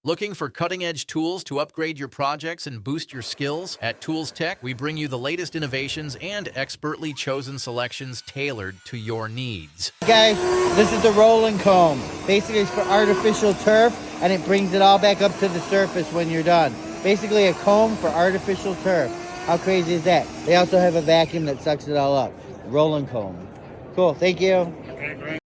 Looking for cutting-edge tools to upgrade your projects and boost your skills? At Tools Tech, we bring you the latest innovations and expertly chosen selections tailored to your needs. Guys, this is the rolling comb. Basically, it's for artificial turf, and it brings it all back up to the surface when you're done. Basically, a comb for artificial turf. How crazy is that? They also have a vacuum that sucks it all up. Rolling comb. Cool, thank you. Okay, great.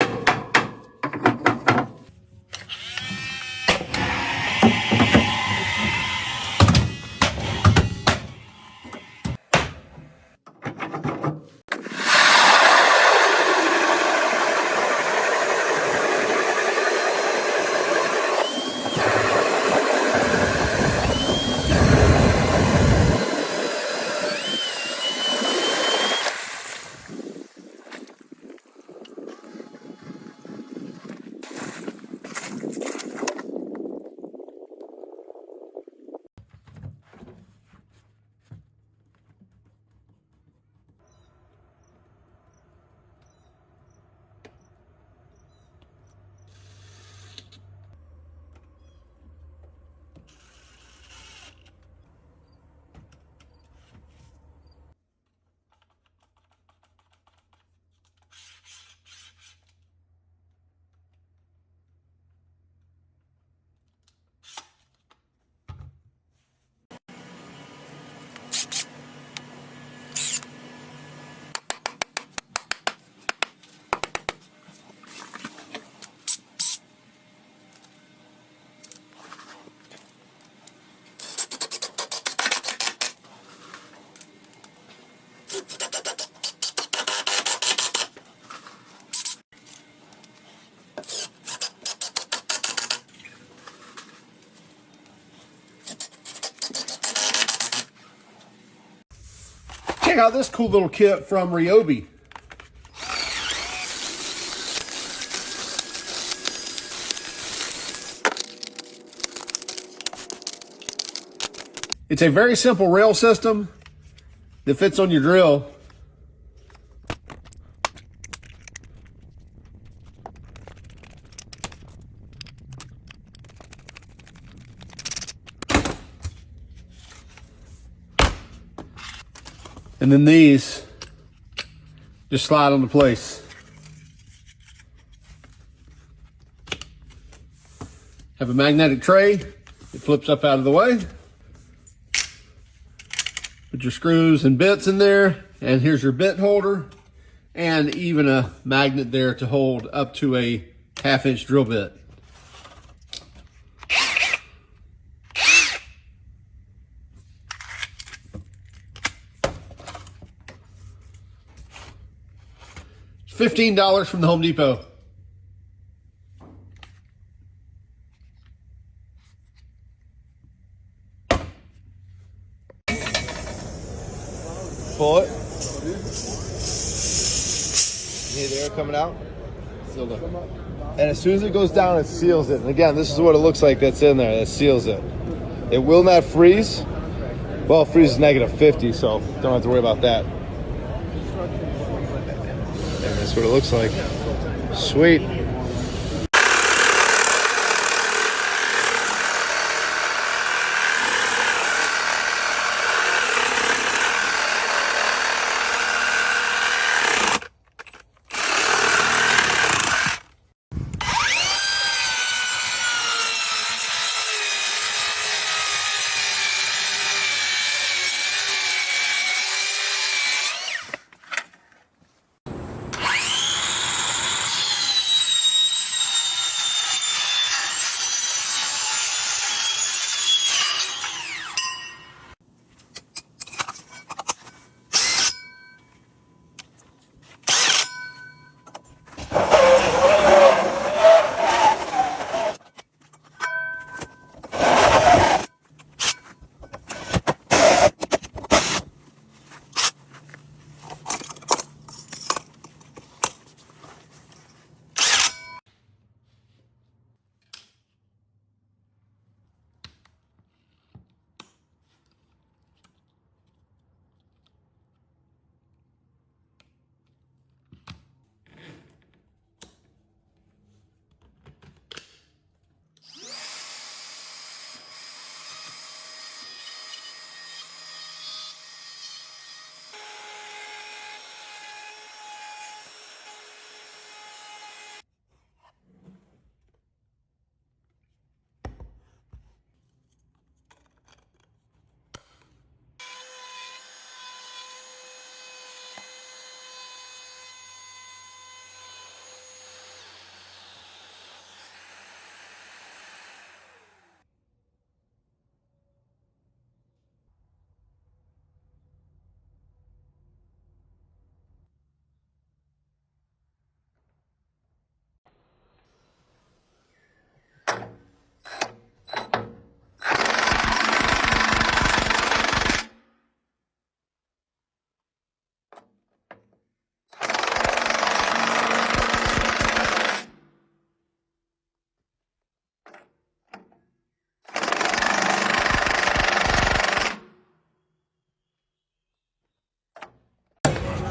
Check out this cool little kit from Ryobi. It's a very simple rail system that fits on your drill. And then these just slide into place. Have a magnetic tray. It flips up out of the way. Put your screws and bits in there. And here's your bit holder. And even a magnet there to hold up to a 1/2-inch drill bit. $15 from the Home Depot. Pull it. You hear the air coming out? Sealed up. And as soon as it goes down, it seals it. And again, this is what it looks like that's in there. That seals it. It will not freeze. Well, it freezes -50, so don't have to worry about that. That's what it looks like. Sweet.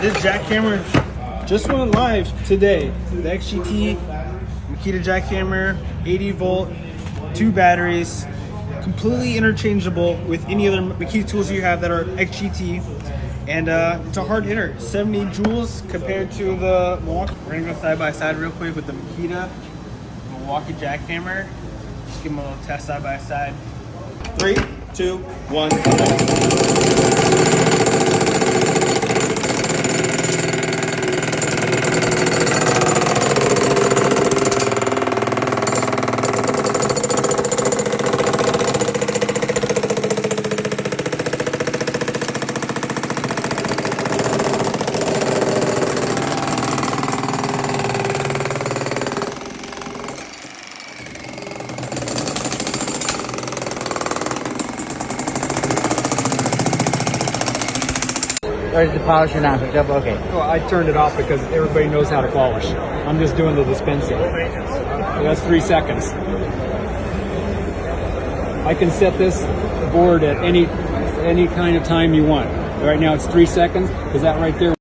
This jackhammer just went live today. The XGT Makita jackhammer, 80 volt, 2 batteries, completely interchangeable with any other Makita tools you have that are XGT. And it's a hard hitter, 70 joules compared to the Milwaukee. We're gonna go side by side real quick with the Makita Milwaukee jackhammer. Just give them a little test side by side. 3, 2, 1. Or is the polisher not hooked up? Okay. Well, I turned it off because everybody knows how to polish. I'm just doing the dispensing. That's 3 seconds. I can set this board at any kind of time you want. Right now it's 3 seconds because that right there